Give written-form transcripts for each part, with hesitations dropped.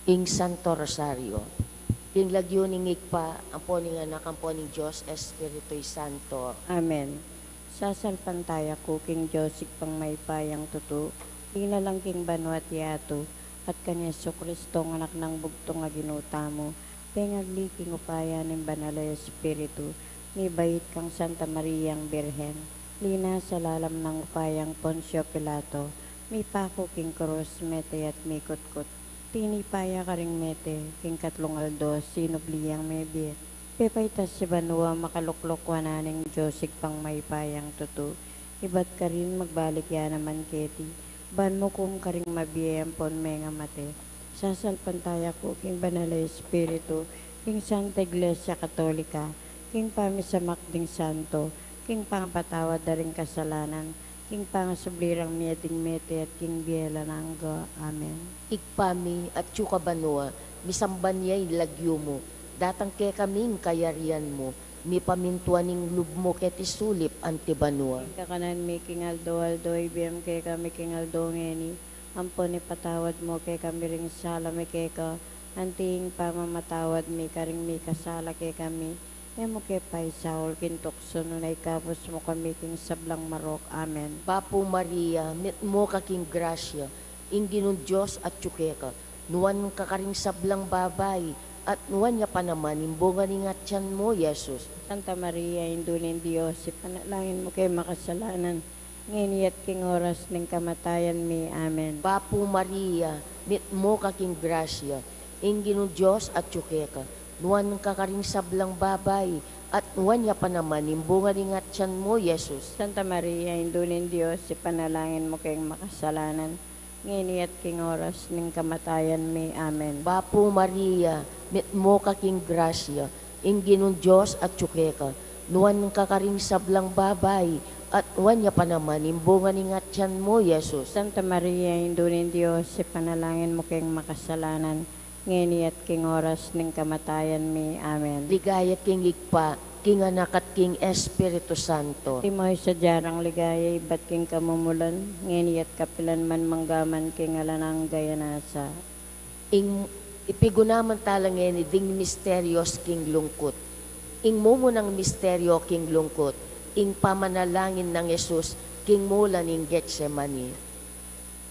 ing Santo Rosario. King lagyo ning igpa, ang po ning anak, ang po ning Diyos, Espiritu'y Santo. Amen. Sasalpantaya ko King Joseph pang may payang tuto, inalang King Banwat Yato, at kanya Kristong anak ng bugtong nga ginuta mo, pengagli King upaya ng banalay Espiritu, ni bayit kang Santa Mariang Birhen, lina sa lalam ng upayang Poncio Pilato, mi pako King Cruz, mete at mi kutkut, tinipaya karing mete, King Katlong Aldo, sinubliyang mebit, pepaitas si Banua makaluklok wananing Josig pang may payang tuto. Ibat ka rin magbalik ya naman keti. Ban mo kung karing mabiyayang pon menga mate. Sasalpantaya ko king banalay espiritu, king Santa Iglesia Katolika, king pamisamak ding santo, king pangpatawad da ring kasalanan, king pangasublirang mieding mete at king biela nangga. Amen. Igpami at tsuka banua, misamban yay lagyo mo, datang ke kaming kayarian mo, mi pamintuaning lub mo ket isulip antibanua. Kakanan mi king Aldo, ibiyam kay kami king Aldo ngeni, ampon ni patawad mo kay kami ring sala mi kay ka, anting pamamatawad mi karing mi kasala kay kami, emo kay pay Saul kintukso nunay kapos mo kami king sablang marok. Amen. Papo Maria, mit mo kaking grasya, inginong Diyos at tsukeka, nuwan ka karing sablang babay, at nuwan niya pa naman, imbongan ni nga tiyan mo, Yesus. Santa Maria, indunin Diyos, ipanalangin mo kay makasalanan, ngini at king oras ng kamatayan mi. Amen. Papo Maria, mit mo kaking grasya, inginong Diyos at tsukeka, nuwan ka karing sablang babay, at nuwan niya pa naman, imbongan ni nga tiyan mo, Yesus. Santa Maria, indunin Diyos, ipanalangin mo kay makasalanan, ngini at king oras ng kamatayan mi. Amen. Papo Maria, mit mo kaking grasya, inginong Diyos at tsukeka, nuwan ka karing sablang babay, at nuwan niya pa naman, imbongan ni nga tiyan mo, Yesus. Santa Maria, indunin Diyos, ipanalangin mo kay makasalanan, ngini at king oras ng kamatayan mi. Amen. Ligaya king igpa, king anak at king Espiritu Santo. Timoy sa jarang ligaya, ibat king kamumulan, ngini at kapilan man manggaman king alanang gayanasa. Ipigunaman talang ngeni ding misterios king lungkot. Ing mumo ng misteryo king lungkot, ing pamanalangin ng Yesus, king mula ning Getsemani.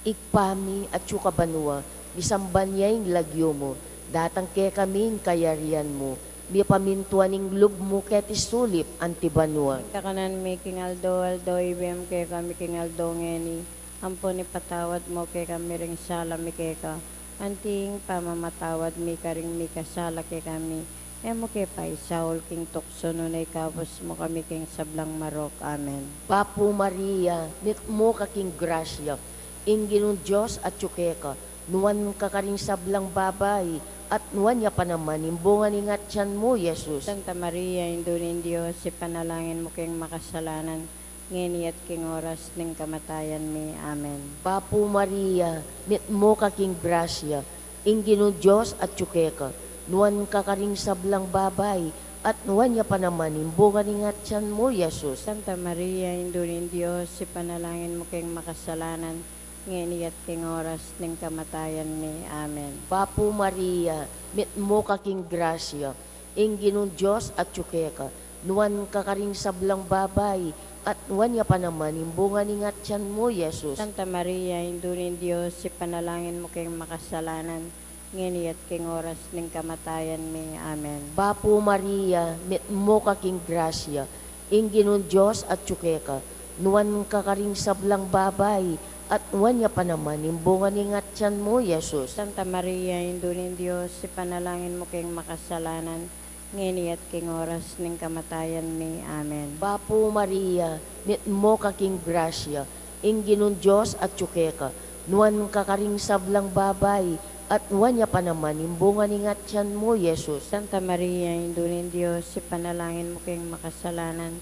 Ikpami at tsuka banua, misambanyay lagyo mo, datang ke kaming kayarian mo, mi pamintuan ning lub mo ket isulip antibanua. Kakanan mi king Aldo, ibem kay kami king Aldo ngeni, ampon ni patawad mo kay kami ring sala mi kay ka, anting pamamatawad mi karing mi kasala kay kami, emo kay pay Saul king tukso nunay kapos mo kami king sablang marok. Amen. Papo Maria, mit mo kaking grasya, inginong Diyos at tsukeka, nuwan ka karing sablang babay, at nuwan niya pa naman, imbongan ni nga tiyan mo, Yesus. Santa Maria, indunin Diyos, ipanalangin mo kayong makasalanan, ngini at king oras ng kamatayan mi. Amen. Papo Maria, mit mo kaking grasya, inginong Diyos at tsukeka, nuwan ka karing sablang babay, at nuwan niya pa naman, imbongan ni nga tiyan mo, Yesus. Santa Maria, indunin Diyos, ipanalangin mo kayong makasalanan, ngini at king oras ng kamatayan mi. Amen. Papo Maria, mit mo kaking grasya, inginong Diyos at tsukeka, nuwan ka karing sablang babay, at nuwan niya pa naman, imbongan ni nga tiyan mo, Yesus. Santa Maria, indunin Diyos, ipanalangin mo kayong makasalanan, ngini at king oras ng kamatayan mi. Amen. Papo Maria, mit mo kaking grasya, inginong Diyos at tsukeka, nuwan ka karing sablang babay, at nuwan niya pa naman, imbongan ni nga tiyan mo, Yesus. Santa Maria, indunin Diyos, ipanalangin mo kayong makasalanan, ngini at king oras ng kamatayan mi. Amen. Papo Maria, mit mo kaking grasya, inginong Diyos at tsukeka, nuwan ka karing sablang babay, at nuwan niya pa naman, imbongan ni nga tiyan mo, Yesus. Santa Maria, indunin Diyos, ipanalangin mo kayong makasalanan,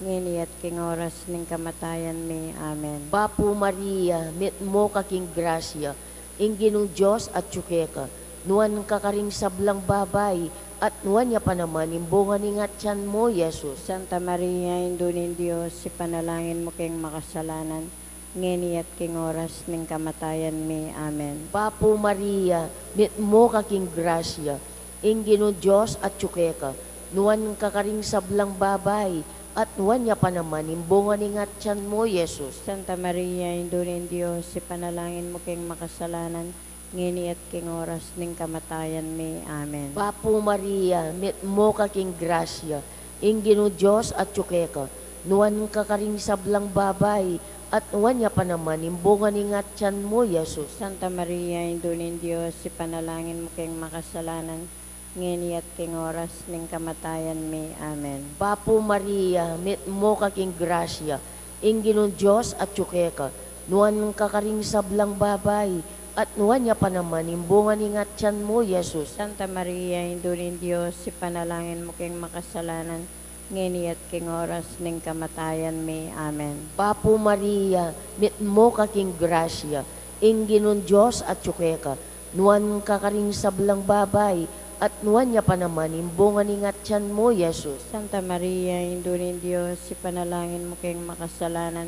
ngini at king oras ng kamatayan mi. Amen. Papo Maria, mit mo kaking grasya, inginong Diyos at tsukeka, nuwan ka karing sablang babay, at nuwan niya pa naman, imbongan ni nga tiyan mo, Yesus. Santa Maria, indunin Diyos, ipanalangin mo kayong makasalanan, ngeni at king oras ning kamatayan mi. Amen. Papo Maria, mit mo kaking grasya, ingino Diyos at tsukeka, nuwan kakaring sablang babay, at nuwan niya pa naman, imbungan ingat tiyan mo, Yesus. Santa Maria, Indunin Diyos, ipanalangin mo king makasalanan, ngeni at king oras ning kamatayan mi. Amen. Papo Maria, mit mo kaking grasya, ingino Diyos at tsukeka, nuwan kakaring sablang babay, at nuwan niya pa naman, imbungan ingat tiyan mo, Yesus. Santa Maria, Indunin Diyos, ipanalangin mo king makasalanan, ngeni at king oras ning kamatayan mi. Amen. Papo Maria, mit mo kaking grasya, ingino Diyos at tsukeka, nuwan kakaring sablang babay, at nuwan niya pa naman, imbungan ingat tiyan mo, Yesus. Santa Maria, Indunin Diyos, ipanalangin mo king makasalanan, ngeni at king oras ning kamatayan mi. Amen. Papo Maria, mit mo kaking grasya, ingino Diyos at tsukeka, nuwan kakaring sablang babay, at nuwan niya pa naman, imbungan ingat tiyan mo, Yesus. Santa Maria, Indunin Diyos, ipanalangin mo king makasalanan,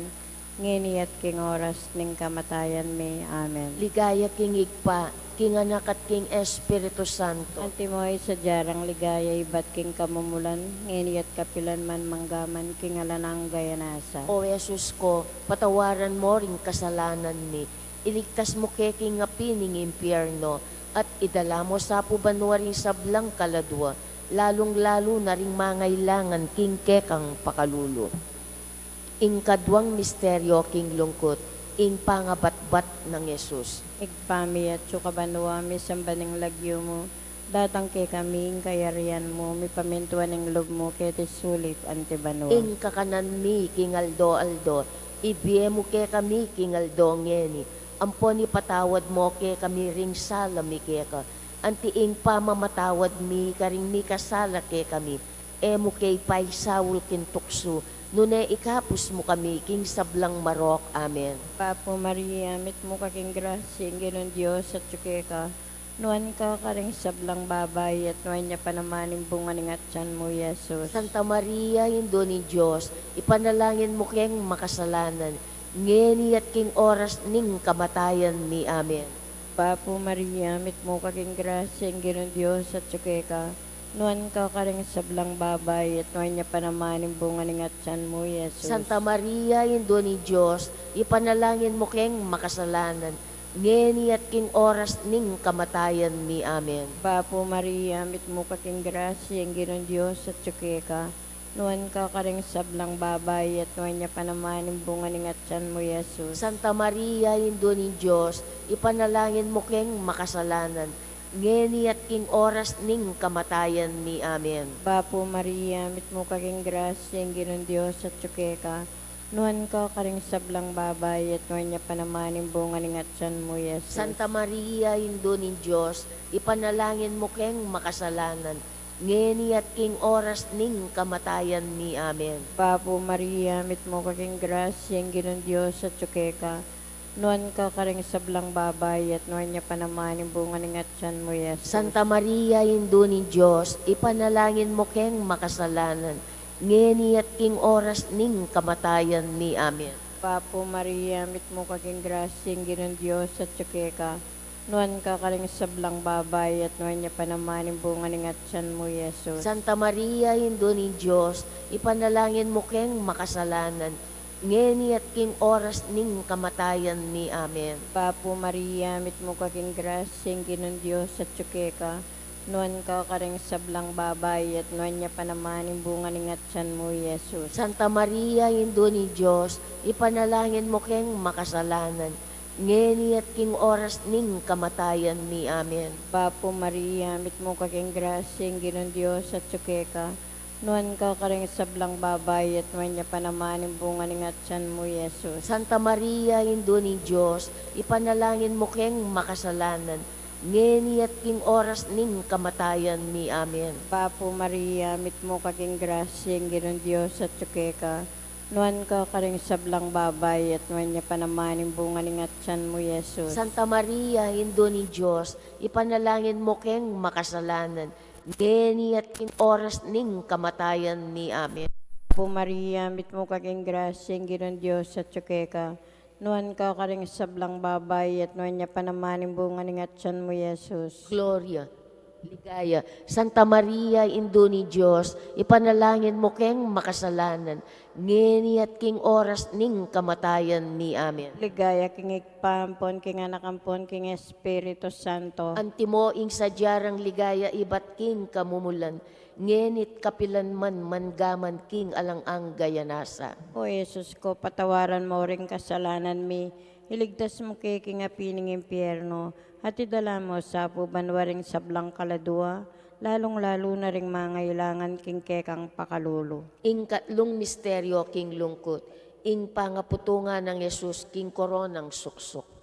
ngeni at king oras ning kamatayan mi. Amen. Ligaya king igpa, king anak at king Espiritu Santo. Antimoy sa jarang ligaya, ibat king kamumulan, ngeni at kapilan man manggaman, king alanang gayanasa. O Yesus ko, patawaran mo ring kasalanan ni, iligtas mo king apining impyerno, at idala mo sa pubanwa ring sablang kaladwa, lalong-lalo na ring mangailangan king kekang pakalulo. Ing kadwang misteryo king lungkot, ing pangabatbat ng Yesus. Igpami at sukabanwa, mi sambaning lagyo mo, datang kay kami, kayarian mo, mi pamintuan ng lob mo, kay sulit antibanwa. Ing kakanan mi king aldo, ibiye mo ke kami king aldo ngeni, ampon ipatawad mo ke kami ring sala mi keka, antiing pamamatawad mi karing mi kasala ke kami, emo kay paisawul kin tukso, nune ikapus mo kami king sablang marok. Amen. Papo Maria, mit mo kaking grasya, Ginon Diyos at tsukeka, nuan ka karing sablang babay, at nuan niya panamaning bunga ng atyan mo, Yesus. Santa Maria, Indo ni Diyos, ipanalangin mo keng makasalanan, ngeni at king oras ning kamatayan ni. Amen. Papo Maria, mit mo kaking grasya, Ginon Diyos at tsukeka, nuan ka karing sablang babay, at nuan niya panamaning bunga ng atyan mo, Yesus. Santa Maria, Indo ni Diyos, ipanalangin mo keng makasalanan, ngeni at king oras ning kamatayan ni. Amen. Papo Maria, mit mo kaking grasya, Ginon Diyos at tsukeka, nuan ka karing sablang babay, at nuan niya panamaning bunga ng atyan mo, Yesus. Santa Maria, Indo ni Diyos, ipanalangin mo keng makasalanan, ngeni at king oras ning kamatayan ni. Amen. Papo Maria, mit mo kaking grasya, Ginon Diyos at tsukeka, nuan ka karing sablang babay, at nuan niya panamaning bunga ng atyan mo, Yesus. Santa Maria, Indo ni Diyos, ipanalangin mo keng makasalanan, ngeni at king oras ning kamatayan ni. Amen. Papo Maria, mit mo kaking grasya, Ginon Diyos at tsukeka, nuan ka karing sablang babay, at nuan niya panamaning bunga ng atyan mo, Yesus. Santa Maria, Indo ni Diyos, ipanalangin mo keng makasalanan, ngeni at king oras ning kamatayan ni. Amen. Papo Maria, mit mo kaking grasya, Ginon Diyos at tsukeka, nuan ka karing sablang babay, at nuan niya panamaning bunga ng atyan mo, Yesus. Santa Maria, Indo ni Diyos, ipanalangin mo keng makasalanan, ngeni at king oras ning kamatayan ni. Amen. Papo Maria, mit mo kaking grasya, Ginon Diyos at tsukeka, nuan ka karing sablang babay, at nuan niya panamaning bunga ng atyan mo, Yesus. Santa Maria, Indo ni Diyos, ipanalangin mo keng makasalanan, ngeni at king oras ning kamatayan ni. Amen. Papo Maria, mit mo kaking grasya, Ginon Diyos at tsukeka, nuan ka karing sablang babay, at nuan niya panamaning bunga ng atyan mo, Yesus. Santa Maria, Indo ni Diyos, ipanalangin mo keng makasalanan, ngeni at king oras ning kamatayan ni. Amen. Papo Maria, mit mo kaking grasya, Ginon Diyos at tsukeka, nuan ka karing sablang babay, at nuan niya panamaning bunga ng atyan mo, Yesus. Santa Maria, Indo ni Diyos, ipanalangin mo keng makasalanan, ngeni at king oras ning kamatayan ni. Amen. Po Maria, mit mo kaking grasya, Ginon Diyos at tsukeka, Nuan ka karing sablang babay at nuan niya panamaning bunga ni ngatsan mo, Yesus. Gloria, ligaya. Santa Maria, Indo ni Diyos, ipanalangin mo keng makasalanan, ngeni at king oras ning kamatayan ni Amen. Ligaya king ikpampon, king anakampon, king Espiritu Santo. Antimo ing sadyarang ligaya ibat king kamumulan, ngenit kapilan man mangaman king alang-ang gayanasa. O Yesus ko, patawaran mo ring kasalanan mi, iligtas mo kay king apining impyerno, at idala mo sa pubanwaring sablang kaladua, lalong-lalo na ring mangailangan king kekang pakalulo. Ing katlong misteryo king lungkot, ing pangaputungan ng Yesus king koronang suksok.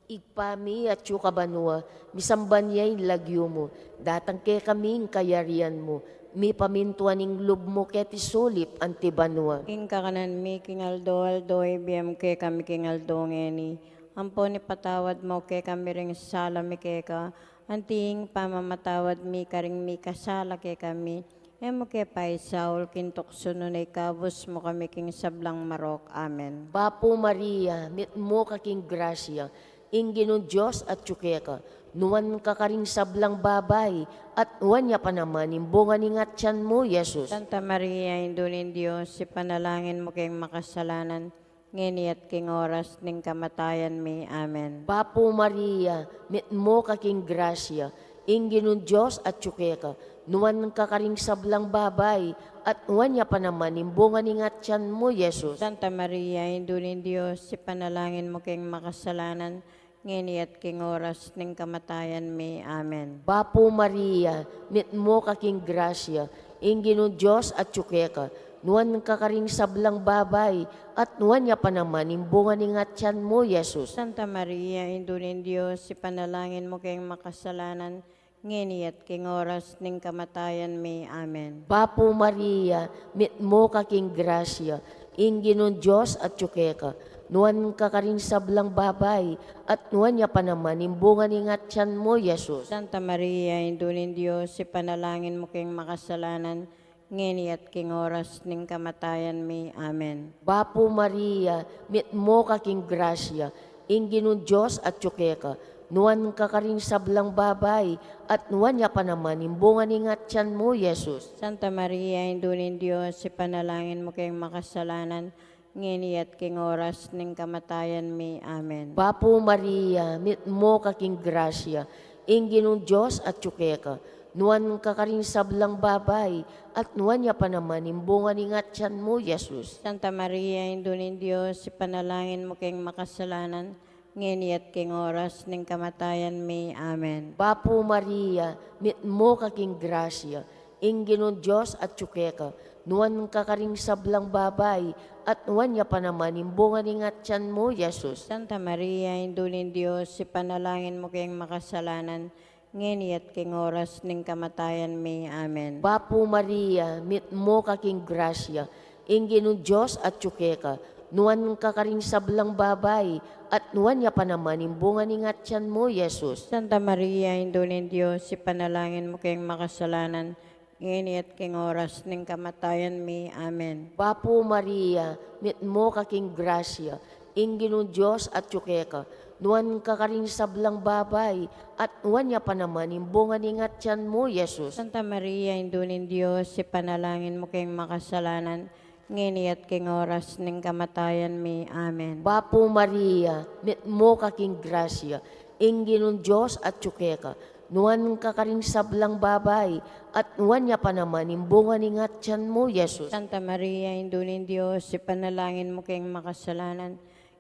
Igpami at yukabanua, misambanyay lagyo mo, datang ke kaming kayarian mo, mi pamintuan ing lub mo ket isulip antibanua. King kakanan mi, king aldo, ibiyam ke kami king aldo ngeni, ampo ni patawad mo ke kami ring sala mi ke ka, anting pamamatawad mi karing mi kasala ke kami, emo ke pay Saul kintukso nunay kabus mo kami king sablang marok. Amen. Bapo Maria, mit mo kaking grasya, ing Ginong Diyos at tsukeka, nuwan ka karing sablang babay, at nuwan niya pa naman, imbunga ni ngatyan mo, Yesus. Santa Maria, Indunin Diyos, si panalangin mo kayong makasalanan, ngeni at king oras ning kamatayan mi. Amen. Bapo Maria, mit mo kaking grasya, ing Ginong Diyos at tsukeka, nuwan ka karing sablang babay, at nuwan niya pa naman, imbunga ni ngatyan mo, Yesus. Santa Maria, Indunin Diyos, si panalangin mo kayong makasalanan, ngeni at king oras ning kamatayan mi. Amen. Bapo Maria, mit mo kaking grasya, ing Ginong Diyos at tsukeka, nuwan ka karing sablang babay, at nuwan niya pa naman, imbunga ni ngatyan mo, Yesus. Santa Maria, Indunin Diyos, si panalangin mo kayong makasalanan, ngeni at king oras ning kamatayan mi. Amen. Bapo Maria, mit mo kaking grasya, ing Ginong Diyos at tsukeka, nuwan ka karing sablang babay, at nuwan niya pa naman, imbunga ni ngatyan mo, Yesus. Santa Maria, Indunin Diyos, si panalangin mo kayong makasalanan, ngeni at king oras ning kamatayan mi. Amen. Bapo Maria, mit mo kaking grasya, ing Ginong Diyos at tsukeka, nuwan ka karing sablang babay, at nuwan niya pa naman, imbunga ni ngatyan mo, Yesus. Santa Maria, Indunin Diyos, si panalangin mo kayong makasalanan, ngeni at king oras ning kamatayan mi. Amen. Bapo Maria, mit mo kaking grasya, ing Ginong Diyos at tsukeka, nuwan ka karing sablang babay, at nuwan niya pa naman, imbunga ni ngatyan mo, Yesus. Santa Maria, Indunin Diyos, si panalangin mo kayong makasalanan, ngeni at king oras ning kamatayan mi. Amen. Bapo Maria, mit mo kaking grasya, ing Ginong Diyos at tsukeka, nuwan ka karing sablang babay, at nuwan niya pa naman, imbunga ni ngatyan mo, Yesus. Santa Maria, Indunin Diyos, si panalangin mo kayong makasalanan, ngeni at king oras ning kamatayan mi. Amen. Bapo Maria, mit mo kaking grasya, ing Ginong Diyos at tsukeka, nuwan ka karing sablang babay, at nuwan niya pa naman, imbunga ni ngatyan mo, Yesus. Santa Maria, Indunin Diyos, si panalangin mo kayong makasalanan, ngeni at king oras ning kamatayan mi. Amen. Bapo Maria, mit mo kaking grasya, ing Ginong Diyos at tsukeka, nuwan ka karing sablang babay, at nuwan niya pa naman, imbunga ni ngatyan mo, Yesus. Santa Maria, Indunin Diyos, si panalangin mo kayong makasalanan, ngeni at king oras ning kamatayan mi. Amen. Bapo Maria, mit mo kaking grasya, ing Ginong Diyos at tsukeka, nuwan ka karing sablang babay, at nuwan niya pa naman, imbunga ni ngatyan mo, Yesus. Santa Maria, Indunin Diyos, si panalangin mo kayong makasalanan,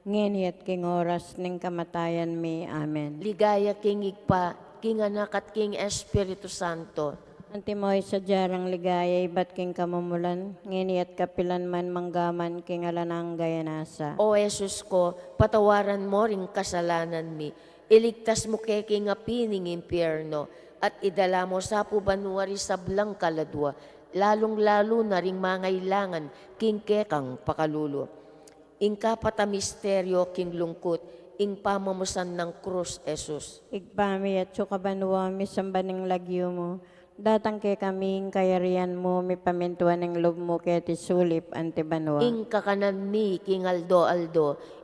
ngeni at king oras ning kamatayan mi. Amen. Ligaya king igpa, king anak at king Espiritu Santo. Antimoy sa jarang ligaya, ibat king kamumulan, ngeni at kapilan man manggaman, king alanang gayanasa. O Jesus ko, patawaran mo ring kasalanan mi, iligtas mo kay king apining impyerno, at idala mo sa pubanwari sablang kaladwa, lalong-lalo na ring mangailangan, king kekang pakalulo. Ing kapata misteryo king lungkot, ing pamamusan ng krus, Jesus. Igpami at sukabanwa, misambaning lagyo mo, Datang kay kaming kayarian mo, mi pamintuan ng loob mo kaya ti sulip ante banwa. Ing kakanan mi king aldo,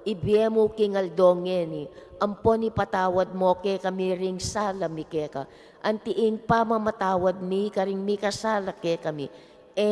ibiye mo king aldo ngeni, ampon ipatawad mo ke kami ring sala mi keka, anti ing pamamatawad mi karing mi kasala ke kami,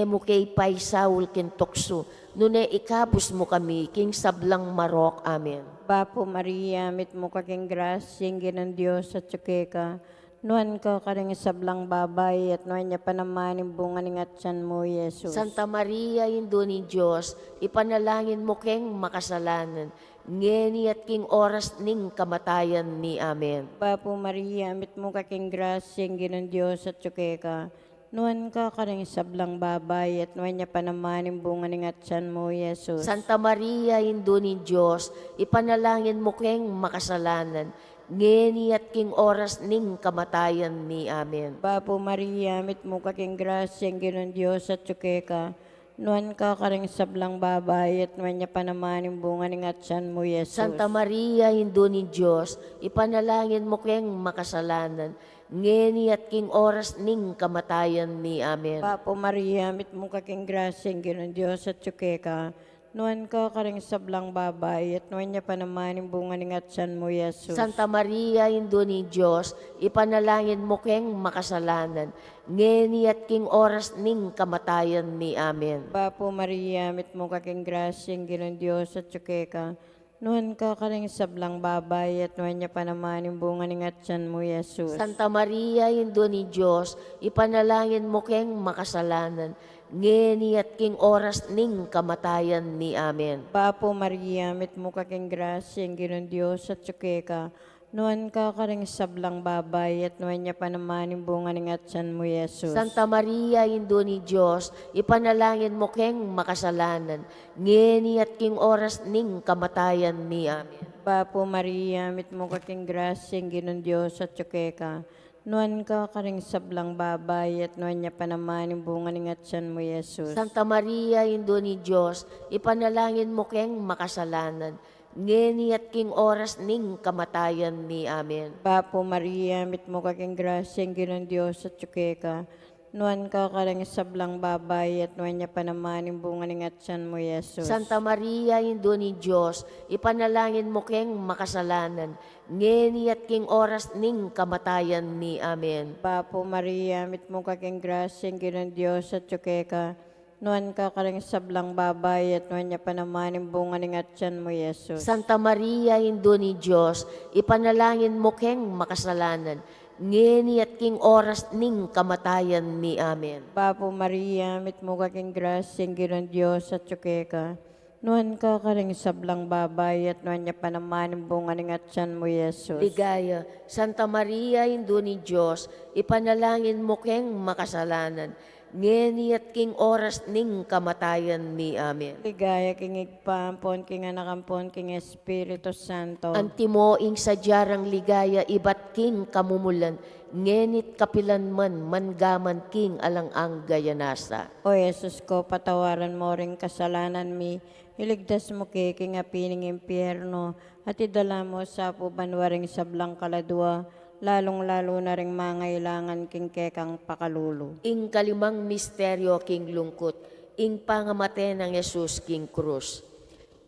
mo kay paisaul kin tukso, nune ikabus mo kami king sablang marok, amen. Bapo Maria, mit mo kaking grasyeng ginan Diyos at tsukeka. Nuan ka karing sablang babay at nuan niya pa naman yung bunga ng atyan mo, Yesus. Santa Maria, Indo ni Diyos, ipanalangin mo keng makasalanan, ngeni at king oras ning kamatayan ni amen. Bapo Maria, mit mo kaking grasyeng ginan Diyos at tsukeka. Nuan ka karing sablang babay at nuan niya pa naman yung bunga ng atyan mo, Yesus. Santa Maria, Indo ni Diyos, ipanalangin mo keng makasalanan, ngeni at king oras ning kamatayan ni amen. Bapo Maria, mit mo kaking grasyeng ginan Diyos at tsukeka. Nuan ka karing sablang babay at nuan niya pa naman yung bunga ng atyan mo, Yesus. Santa Maria, Indo ni Diyos, ipanalangin mo keng makasalanan, ngeni at king oras ning kamatayan ni amen. Papo Maria, mit mo kaking grasyeng ginan Diyos at tsukeka. Nuan ka karing sablang babay at nuan niya pa naman yung bunga ng atyan mo, Yesus. Santa Maria, Indo ni Diyos, ipanalangin mo keng makasalanan, ngeni at king oras ning kamatayan ni amen. Papo Maria, mit mo kaking grasyeng ginan Diyos at tsukeka. Nuan ka karing sablang babay at nuan niya pa naman yung bunga ng atyan mo, Yesus. Santa Maria, Indo ni Diyos, ipanalangin mo keng makasalanan, ngeni at king oras ning kamatayan ni amen. Papo Maria, mit mo kaking grasyeng ginan Diyos at tsukeka. Nuan ka karing sablang babay at nuan niya pa naman yung bunga ng atyan mo, Yesus. Santa Maria, Indo ni Diyos, ipanalangin mo keng makasalanan, ngeni at king oras ning kamatayan ni amen. Papo Maria, mit mo kaking grasyeng ginan Diyos at tsukeka. Nuan ka karing sablang babay at nuan niya pa naman yung bunga ng atyan mo, Yesus. Santa Maria, Indo ni Diyos, ipanalangin mo keng makasalanan, ngeni at king oras ning kamatayan ni amen. Papo Maria, mit mo kaking grasyeng ginan Diyos at tsukeka. Nuan ka karing sablang babay at nuan niya pa naman yung bunga ng atyan mo, Yesus. Santa Maria, Indo ni Diyos, ipanalangin mo keng makasalanan, ngeni at king oras ning kamatayan ni amen. Papo Maria, mit mo kaking grasyeng ginan Diyos at tsukeka. Nuan ka karing sablang babay at nuan niya pa naman yung bunga ng atyan mo, Yesus. Santa Maria, Indo ni Diyos, ipanalangin mo keng makasalanan, ngeni at king oras ning kamatayan ni amen. Papo Maria, mit mo kaking grasyeng ginan Diyos at tsukeka. Nuan ka karing sablang babay at nuan niya pa naman yung bunga ng atyan mo, Yesus. Ligaya, Santa Maria, Indo ni Diyos, ipanalangin mo keng makasalanan, ngeni at king oras ning kamatayan ni amen. Ligaya king igpampon, king anakampon, king Espiritu Santo. Antimo ing sadyarang ligaya ibat king kamumulan, ngenit kapilan man mangaman king alang ang gayanasa. O Yesus ko, patawaran mo ring kasalanan mi, iligtas mo king apining impyerno, at idala mo sa pubanwaring sablang kaladwa, lalong-lalo na ring mangailangan king kekang pakalulu. Ing kalimang misteryo king lungkot, ing pangamate ng Yesus king krus.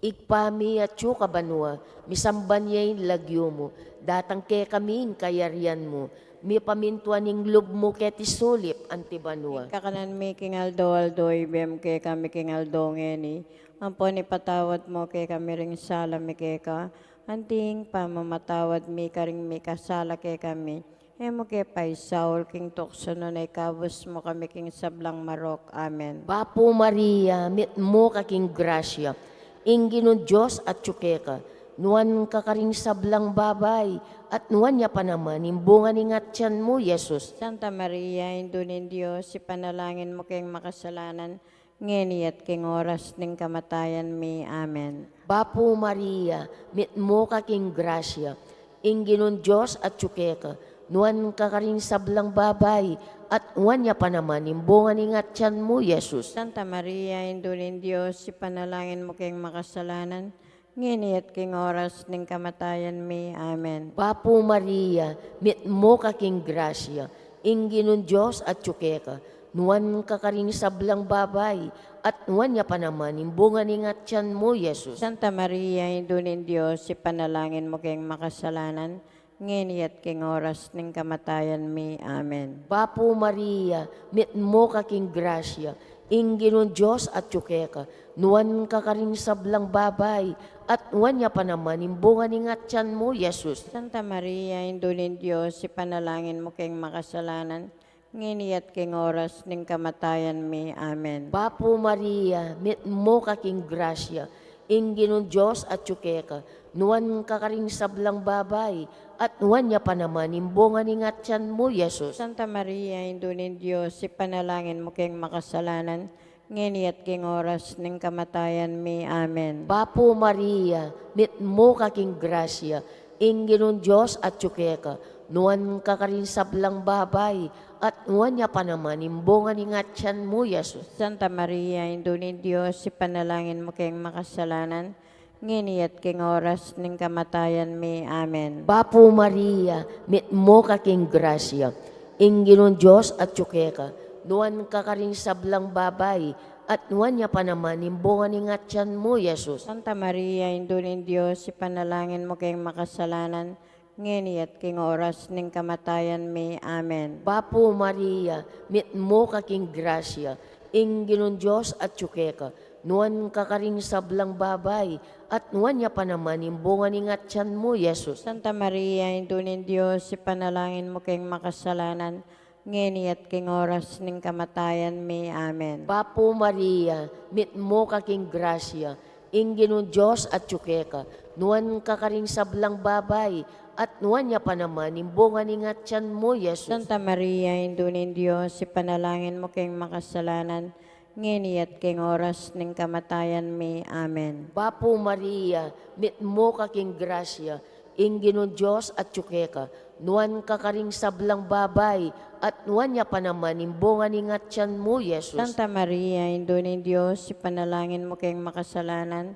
Igpami at kabanwa, misamban niya lagyo mo, datang ke kaming kayarian mo, mi pamintuan ning lub mo ket isulip antibanwa. Kakanan mi king aldo, ibem ke kami king aldo ngeni, ampon ipatawad mo ke kami ring sala mi keka, anting pamamatawad mi karing mi kasala ke kami. Emo ke paisaul king tukso no na ikabos mo kami king sablang marok. Amen. Bapo Maria, mit mo kaking grasya, ingginon Diyos at tsukeka, nuan ka karing sablang babay, at nuan niya pa naman, imbungan ni ngatyan mo, Yesus. Santa Maria, indunin Diyos, ipanalangin mo kayong makasalanan, ngeni at king oras ning kamatayan mi. Amen. Bapo Maria, mit mo kaking grasya, ingginon Diyos at tsukeka, nuan ka karing sablang babay, at nuan niya pa naman, imbungan ni ngatyan mo, Yesus. Santa Maria, indunin Diyos, ipanalangin mo kayong makasalanan, ngeni at king oras ning kamatayan mi. Amen. Bapo Maria, mit mo kaking grasya, Inginon Diyos at tsukeka, nuwan ka karing sablang babay, at nuwan niya pa naman, imbunga ni nga tiyan mo, Yesus. Santa Maria, Indunin Diyos, ipanalangin mo kayong makasalanan, ngayon at king oras ng kamatayan mi. Amen. Bapo Maria, mit mo kaking grasya, inginon Diyos at tsukeka, nuwan ka karing sablang babay, at nuwan niya pa naman, imbunga ni nga tiyan mo, Yesus. Santa Maria, Indunin Diyos, ipanalangin mo kayong makasalanan, ngayon at king oras ng kamatayan mi. Amen. Bapo Maria, mit mo kaking grasya, inginon Diyos at tsukeka, nuwan ka karing sablang babay, at nuwan niya pa naman, imbunga ni nga tiyan mo, Yesus. Santa Maria, Indunin Diyos, ipanalangin mo kayong makasalanan, ngayon at king oras ng kamatayan mi. Amen. Bapo Maria, mit mo kaking grasya, inginon Diyos at tsukeka, nuwan ka karing sablang babay, at nuwan niya pa naman, imbunga ni nga tiyan mo, Yesus. Santa Maria, Indunin Diyos, ipanalangin mo kayong makasalanan, ngayon at king oras ng kamatayan mi. Amen. Bapo Maria, mit mo kaking grasya, inginon Diyos at tsukeka, nuwan ka karing sablang babay, at nuwan niya pa naman, imbunga ni nga tiyan mo, Yesus. Santa Maria, Indunin Diyos, ipanalangin mo kayong makasalanan, ngayon at king oras ng kamatayan mi. Amen. Bapo Maria, mit mo kaking grasya, inginon Diyos at tsukeka, nuwan ka karing sablang babay, at nuwan niya pa naman, imbunga ni nga tiyan mo, Yesus. Santa Maria, Indunin Diyos, ipanalangin mo kayong makasalanan, ngayon at king oras ng kamatayan mi. Amen. Bapo Maria, mit mo kaking grasya, inginon Diyos at tsukeka, nuwan ka karing sablang babay, at nuwan niya pa naman, imbunga ni nga tiyan mo, Yesus. Santa Maria, Indunin Diyos, ipanalangin mo kayong makasalanan, ngayon at king oras ng kamatayan mi. Amen. Bapo Maria, mit mo kaking grasya, inginon Diyos at tsukeka, nuwan ka karing sablang babay, at nuwan niya pa naman, imbunga ni nga tiyan mo, Yesus. Santa Maria, Indunin Diyos, ipanalangin mo kayong makasalanan,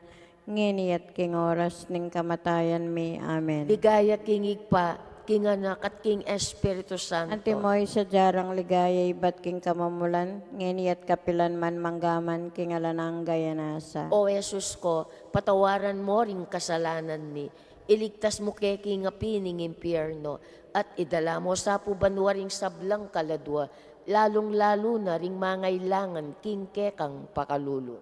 ngayon at king oras ng kamatayan mi. Amen. Ligaya kingig pa, king anak at king Espiritu Santo. Antimoy sa jarang ligaya, ibat king kamamulan, ngayon at kapilan man manggaman, king alanang gayanasa. O Jesus ko, patawaran mo ring kasalanan mi. Iligtas mo kay king apining impyerno, at idala mo sa pubanwaring sablang kaladwa, lalong-lalo na ring mangailangan king kekang pakalulo.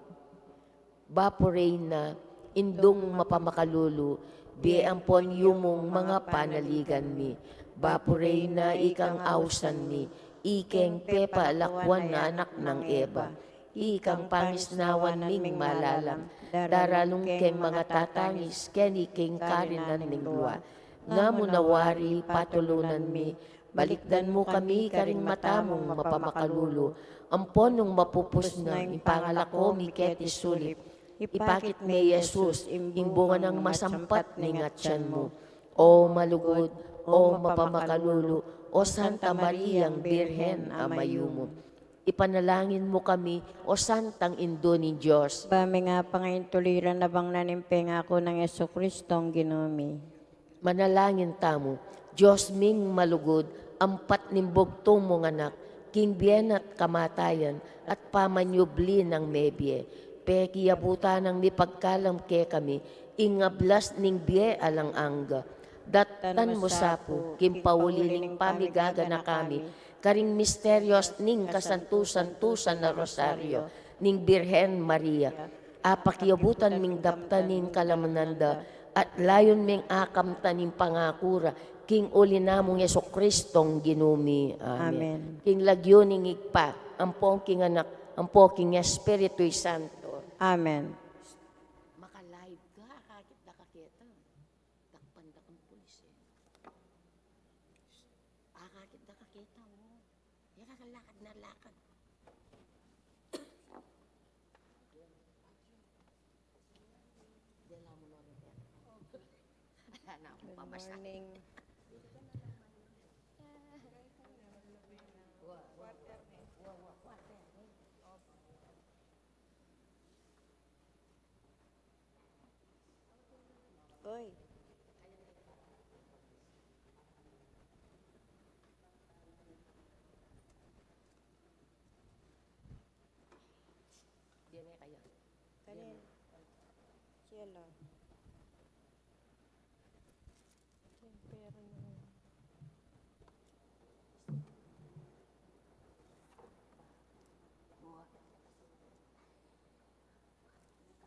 Bapo Reyna, indong mapamakalulu, biampon yumong mga panaligan mi. Bapo Reyna, ikang ausan mi, ikeng pepa lakwan na anak ng Eva. Ikang pangisnawan ming malalam, daralong ken mga tatangis, ken iking karinan ning luwa. Nga mo nawari patulunan mi, balikdan mo kami karing matamong mapamakalulo, ampon nung mapupus na ipangalako mi ket isulip. Ipakit me Jesus, imbunga ng masampat ni ngatyan mo. O malugod, o mapamakalulo, o Santa Mariang Birhen amayumo. Ipanalangin mo kami, o Santang Indo ni Diyos. Bami nga pangaintuliran na bang nanimpeng ako ng Yesu Kristong ginumi. Manalangin tamo, Diyos ming malugod, ampat nimbogtong mong anak, king bien at kamatayan, at pamanyubli ng mebye. Pekiyabuta ng nipagkalam ke kami, ingablas ning bie alang angga. Datan mo sapo, kimpauliling pamigaga na kami, karing misteryos ning kasantusan-tusan na rosaryo, ning Birhen Maria. Apakiyabutan ming daptanin kalamananda, at layon ming akam tanim pangakura, king uli namong Yeso Kristong ginumi. Amen. Amen. King lagyo ning igpa, ampong king anak, ampong king Espiritu Santo. Amen. Maka-live ka, kakit na kakita. Takpan-dakang pulis eh. Kakit na kakita mo. Yan ang lakad na lakad. Dala mo na rin yan. Wala na akong pamasa. Oy. Kanin. Cielo. Pero yung...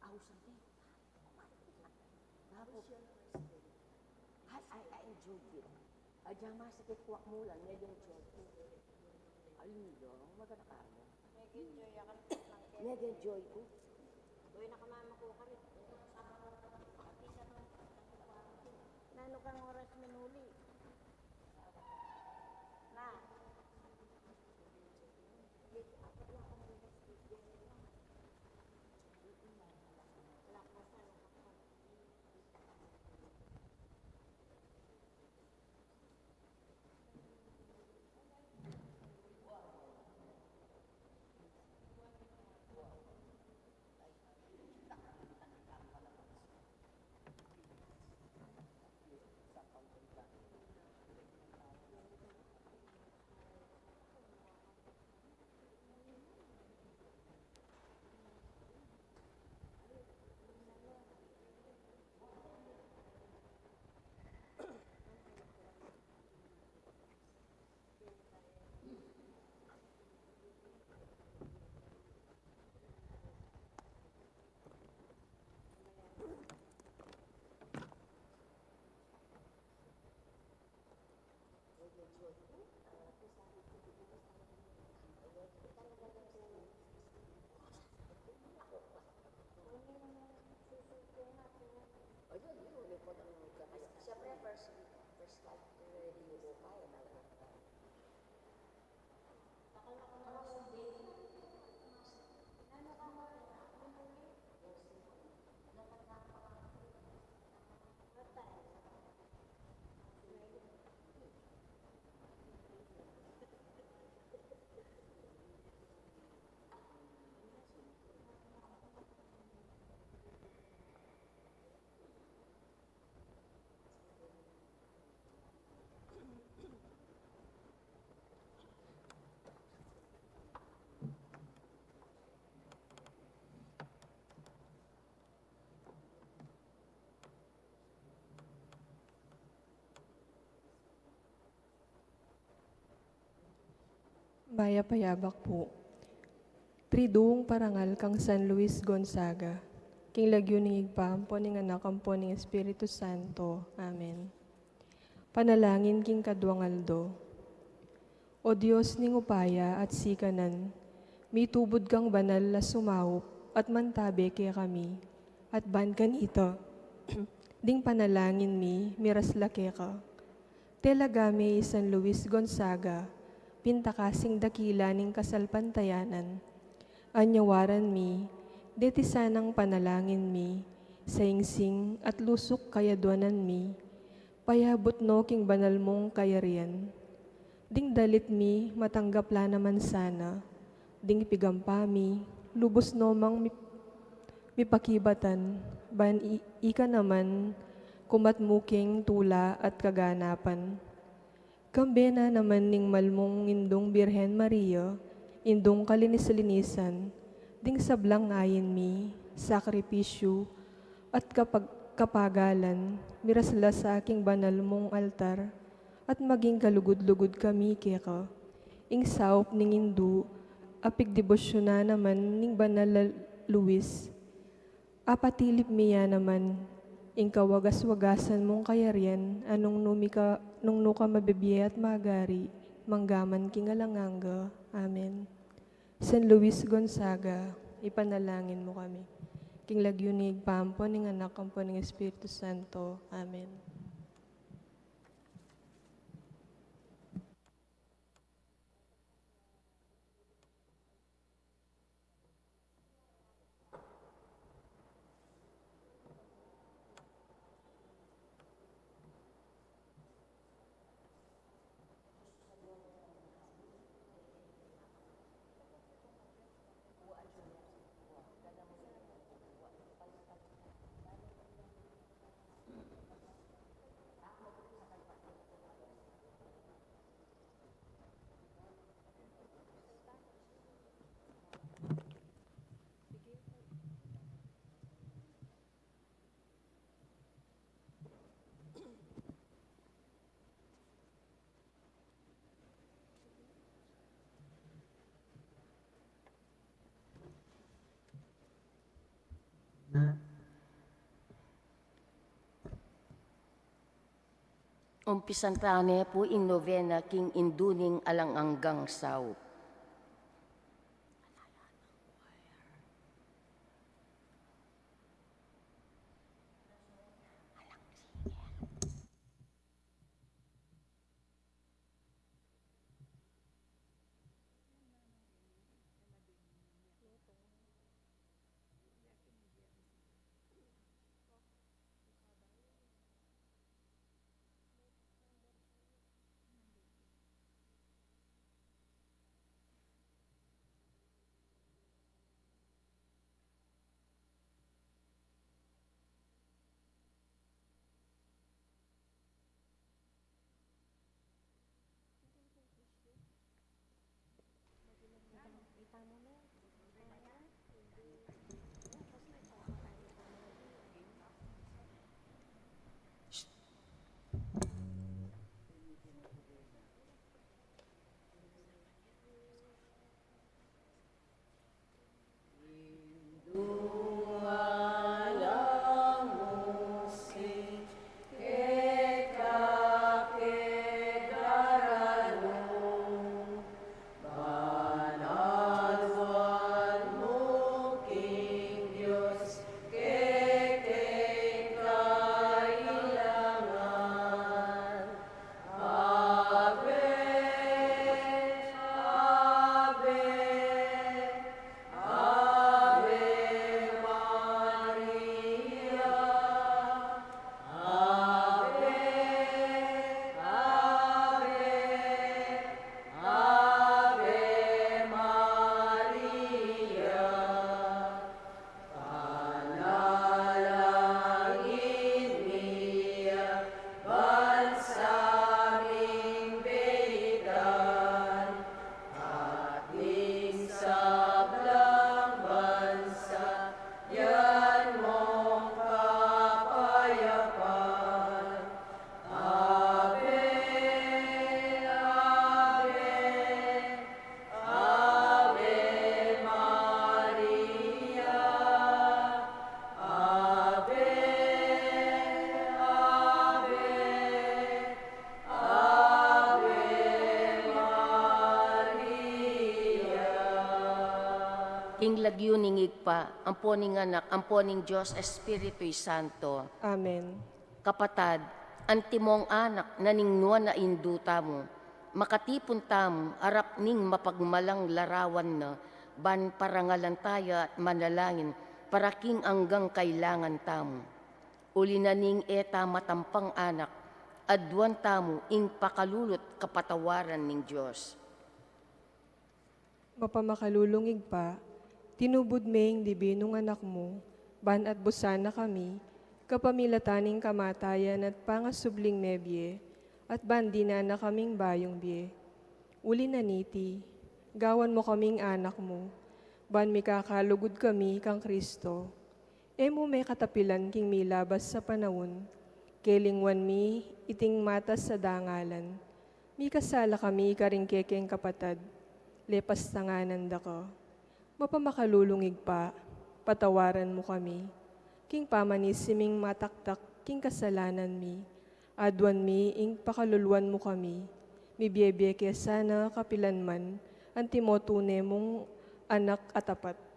Ausang din. Tapos, I enjoyed it. Diyan masakit kuwak mo lang, medyo enjoyed it. Ayun lang, maganda ka mo. Nag-enjoy ako ng Nag-enjoy ko. Uy, nakamama ko kami. Nano kang oras minuli? Na? Ayun, yun, ulit po ng kapis. Siyempre, first time review ko, kaya talaga. Maya payabak po. Triduong parangal kang San Luis Gonzaga. King lagyuning igpampo ning anak ampo ning Espiritu Santo. Amen. Panalangin king kadwangaldo. O Diyos ning upaya at sikanan, mitubod kang banal na sumaup at mantabi kaya kami, at ban kan ito. Ding panalangin mi, miras lake ka. Telagami San Luis Gonzaga, pintakasing dakila ning kasalpantayanan. Anyawaran mi, deti sanang panalangin mi, saingsing at lusok kayadwanan mi, payabot no king banal mong kayarian. Ding dalit mi, matanggap la naman sana, ding pigampami, lubos no mang mipakibatan, ban ika naman, kumatmuking tula at kaganapan. Kambena naman ning malmong indong Birhen Maria, indong kalinis-linisan, ding sablang ayin mi, sakripisyo, at kapagalan, mirasla sa aking banal mong altar, at maging kalugod-lugod kami keka. Ing saup ning indu, apig debosyon na naman ning banal Luis, apatilip miya naman, ing kawagas-wagasan mong kayarian, anong nung nuka mabibiyay at magari, manggaman king alanganga. Amen. San Luis Gonzaga, ipanalangin mo kami. King lagyunig pampo ning anak ampo ning Espiritu Santo. Amen. Umpisan tane po in novena king induning alang anggang saw. King lagyuning igpa, amponing anak, amponing Diyos, Espiritu Santo. Amen. Kapatad, antimong anak naningnuan na induta mo, makatipon tamo, arap ning mapagmalang larawan na, ban parangalan tayo at manalangin, para king anggang kailangan tamo. Uli na ning eta matampang anak, adwan tamo ing pakalulot kapatawaran ning Diyos. Mapamakalulungig pa, tinubod maying dibinong anak mo, ban at busana kami, kapamilataning kamatayan at pangasubling nebye, at bandi na kaming bayong biye. Uli na niti, gawan mo kaming anak mo, ban mikakalugod kami kang Kristo. Emo may katapilan king milabas sa panahon, kelingwan mi iting matas sa dangalan. Mi kasala kami karingkekeng kapatad, lepas tanganan da ko. Mapamakalulungig pa, patawaran mo kami. King pamanisiming mataktak, king kasalanan mi. Adwan mi, ing pakaluluan mo kami. Mibyebye kaya sana kapilan man, antimotune mong anak atapat.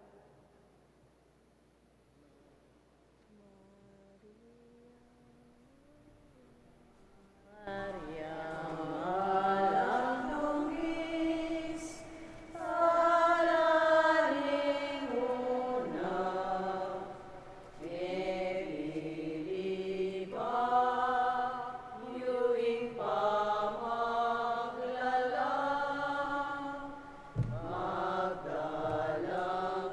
Magdalang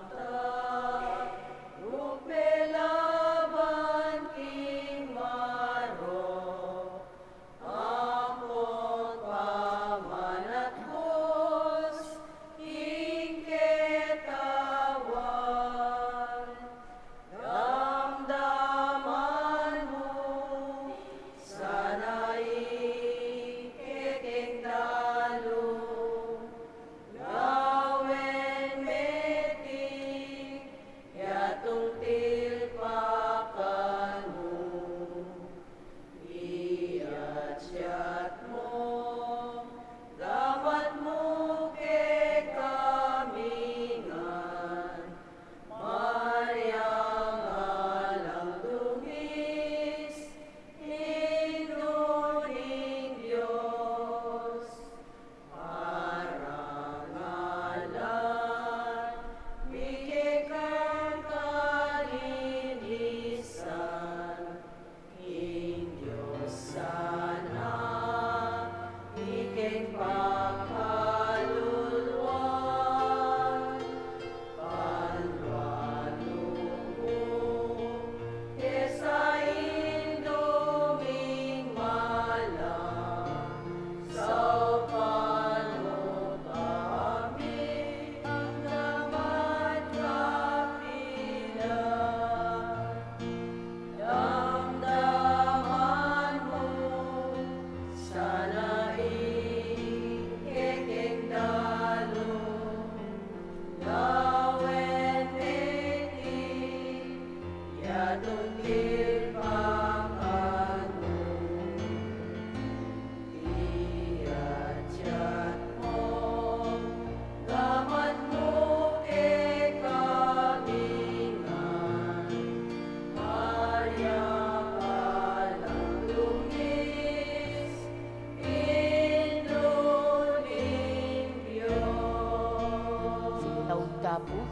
sawu,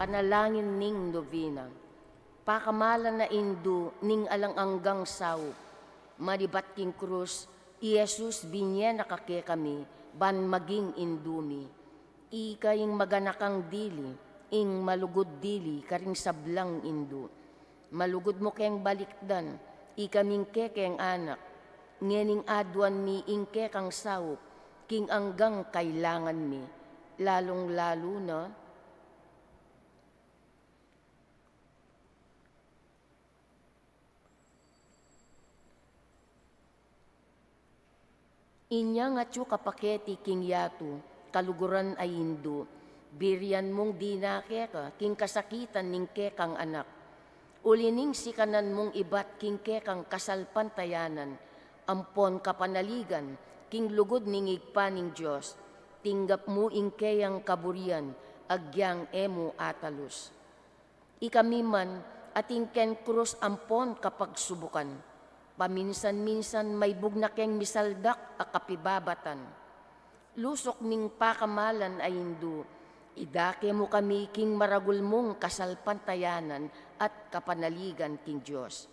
panalangin ning novena. Pakamalan na indu ning alang-anggang sawu, maribat king krus, Iesus binye nakake kami, ban maging indumi. Ikaying maganakang dili, ing malugod dili, karing sablang indu. Malugod mo keng balikdan, ikaming kekeng anak, ngening adwan mi ing kekang sawuk, king anggang kailangan mi, lalong-lalo na inya nga tsu kapaketi king yatu, kaluguran ay hindu, birian mong dinake ka, king kasakitan ning kekang anak. Ulining sikanan mong ibat king kekang kasalpantayanan, ampon kapanaligan, king lugod ning igpa ning Diyos, tinggap mo ing keyang kaburian, agyang emo atalus. Ikamiman ating ken krus ampon kapag subukan, paminsan-minsan may bugnakeng misaldak a kapibabatan. Lusok ning pakamalan ay hindu, idake mo kami king maragul mong kasalpantayanan at kapanaligan king Diyos.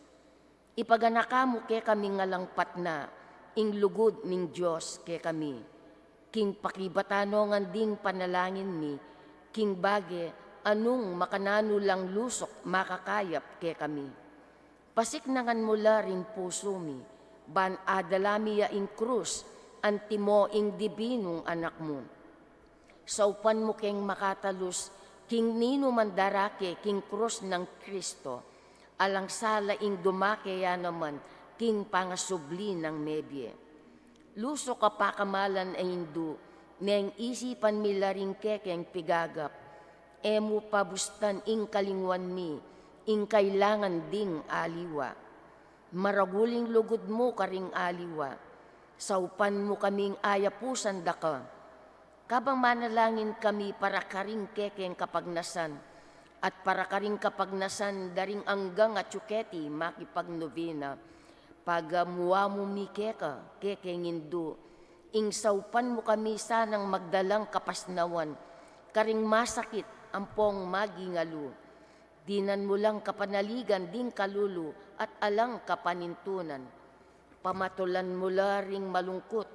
Ipaganaka mo ke kami ngalangpat na, ing lugod ning Diyos ke kami. King pakibatanongan ding panalangin mi, king bage anong makanano lang lusok makakayap ke kami. Pasiknangan mula rin puso mi, ban adalamiya ing krus, antimo ing dibinong anak mo. Saupan mo keng makatalus, king nino mandarake king krus ng Kristo, alang sala ing dumake ya naman, king pangasubli ng mebye. Luso kapakamalan ay hindu, neng isipan milaring kekeng pigagap, emu pabustan ing kalingwan mi, ing kailangan ding aliwa. Maraguling lugod mo karing aliwa, saupan mo kaming ayapusan daka. Kabang manalangin kami para karing kekeng kapagnasan, at para karing kapagnasan daring anggang at tsuketi makipagnovena, pagamuwa mo mi kekeng indu, ing saupan mo kami sanang magdalang kapasnawan, karing masakit ampong magingalu. Dinan mo lang kapanaligan ding kalulu at alang kapanintunan. Pamatulan mo ring malungkot,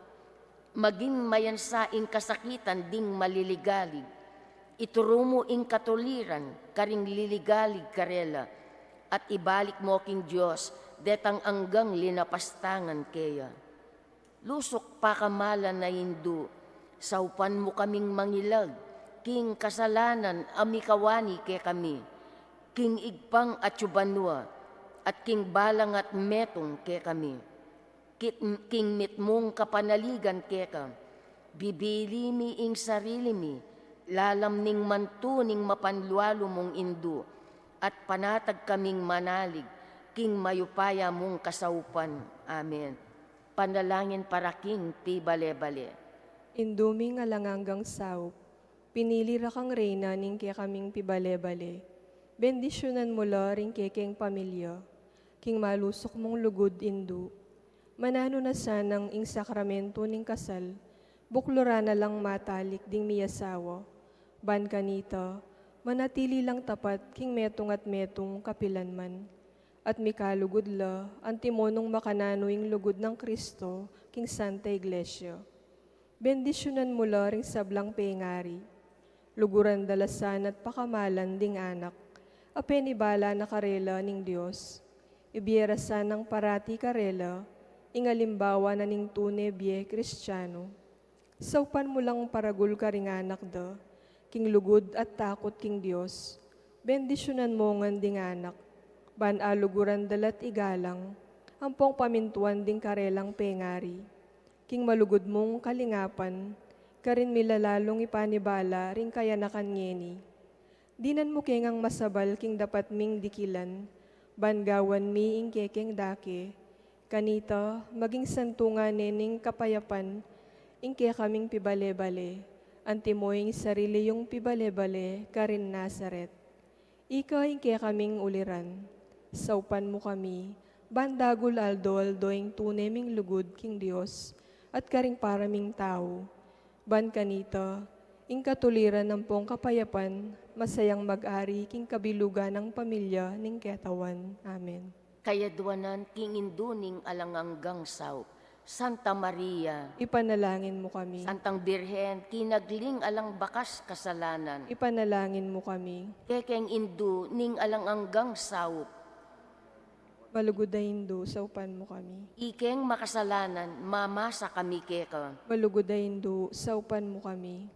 maging mayansa ing kasakitan ding maliligalig. Ituro mo ing katuliran, karing liligalig karela, at ibalik mo king Diyos, detang anggang linapastangan keya. Lusok pakamalan na hindu, saupan mo kaming mangilag, king kasalanan amikawani ke kami, king igpang at yubanwa, at king balang at metong ke kami. King mitmong kapanaligan ke ka, bibili mi ing sarili mi, lalam ning mantu ning mapanlualo mong indu, at panatag kaming manalig, king mayupaya mong kasaupan. Amen. Panalangin para king pi bale-bale. Induming alanganggang saup, pinili ra kang reyna ning kaya kaming pibale-bale. Bendisyonan mo la ring kekeng pamilya, king malusok mong lugod indu. Manano na sanang ing sakramento ning kasal, buklura na lang matalik ding miyasawa. Ban kanita, manatili lang tapat king metong at metong kapilan man. At mikalugod la, ang timonong makanano ing lugod ng Kristo, king Santa Iglesia. Bendisyonan mo la ring sablang pengari, luguran dalasan at pakamalan ding anak, apenibala na karela ning Diyos. Ibiyerasan ng parati karela, ingalimbawa na ning tune biye Kristiyano. Saupan mo lang paragul ka ring anak da, king lugod at takot king Diyos. Bendisyonan mo ngan ding anak, ban aluguran dalat igalang, ampong pamintuan ding karelang pengari. King malugod mong kalingapan, karin milalalong ipanibala ring kaya nakanyeni. Dinan mo kengang masabal king dapat ming dikilan, bangawan mi ing kekeng dake, kanita maging santungan nening kapayapan, ing kaya kaming pibale-bale, antimoing sarili yung pibale-bale karin Nazaret. Ika ing kaya kaming uliran, saupan mo kami, bandagul aldo-aldo ing tuneming lugod king Diyos, at karing paraming tao. Ban kanita, ing katuliran ng pong kapayapan, masayang mag-ari, king kabilugan ng pamilya, ning ketawan. Amen. Kayadwanan king induning alanganggang saup. Santa Maria, Ipanalangin mo kami. Santang Birhen, kinagling alang bakas kasalanan. Ipanalangin mo kami. Kekeng indu ning alanganggang saup. Malugudayindo, saupan mo kami. Ikeng makasalanan, mamasa kami keka. Malugudayindo, saupan mo kami.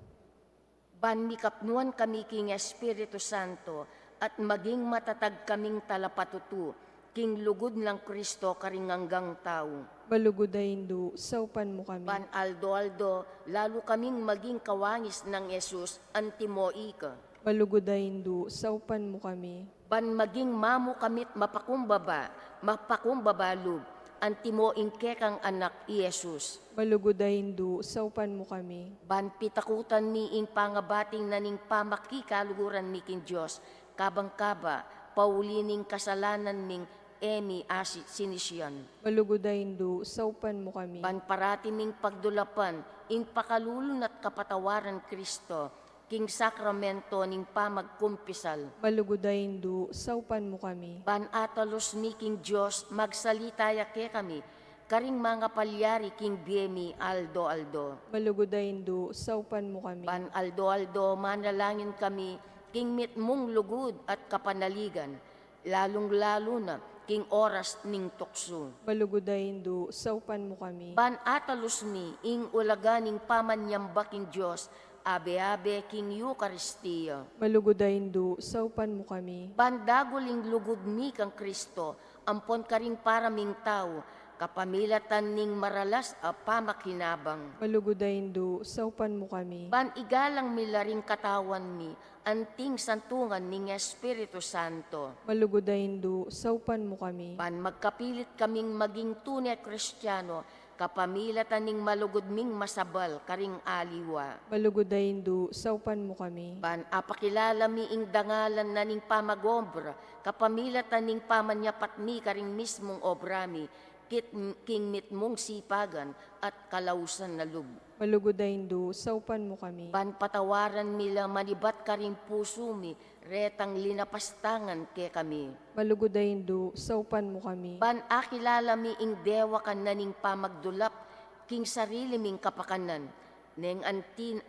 Ban mikapnuan kami king Espiritu Santo at maging matatag kaming talapatutu, king lugod ng Kristo karinganggang tao. Malugudayindo, saupan mo kami. Ban aldo-aldo, lalo kaming maging kawangis ng Yesus, antimoika. Malugudayindo, saupan mo kami. Ban maging mamu kamit mapakumbabalub, antimo ingkekang anak Yesus. Malugudayindo, saupan mo kami. Ban pitakutan mi ing pangabating naning pamakikaluguran mi kin Diyos, kabang-kaba, paulining kasalanan ming emi asit sinisyan. Malugudayindo, saupan mo kami. Ban parati ming pagdulapan, ing pakalulun at kapatawaran Kristo, king sakramento ning pamagkumpisal. Malugudayindo, saupan mo kami. Ban atalos mi king Diyos, magsalitaya ke kami, karing mga palyari king biemi aldo-aldo. Malugudayindo, saupan mo kami. Ban aldo-aldo, manalangin kami, king mitmong lugod at kapanaligan, lalong-lalo na king oras ning tukso. Malugudayindo, saupan mo kami. Ban atalos mi, ing ulaganing pamanyamba king Diyos, abe-abe king Eucharistia. Malugudayindo, saupan mo kami. Ban daguling lugod mi kang Kristo, ampon karing paraming tao, kapamilatan ning maralas a pamakinabang. Malugudayindo, saupan mo kami. Ban igalang milaring katawan mi, anting santungan ning Espiritu Santo. Malugudayindo, saupan mo kami. Ban magkapilit kaming maging tunay Kristiyano, kapamilatan ning malugod ming masabal, karing aliwa. Malugudayindo, saupan mo kami. Ban apakilala mi ing dangalan na ning pamagombra, kapamilatan ning pamanyapat mi karing mismong obra mi, king mitmong sipagan at kalausan na lub. Malugudayindo, saupan mo kami. Ban patawaran mila manibat karing puso mi, retang linapastangan ke kami. Malugudayindo, saupan mo kami. Ban akilala mi ing dewa kan na ning pamagdulap, king sarili ming kapakanan, neng atin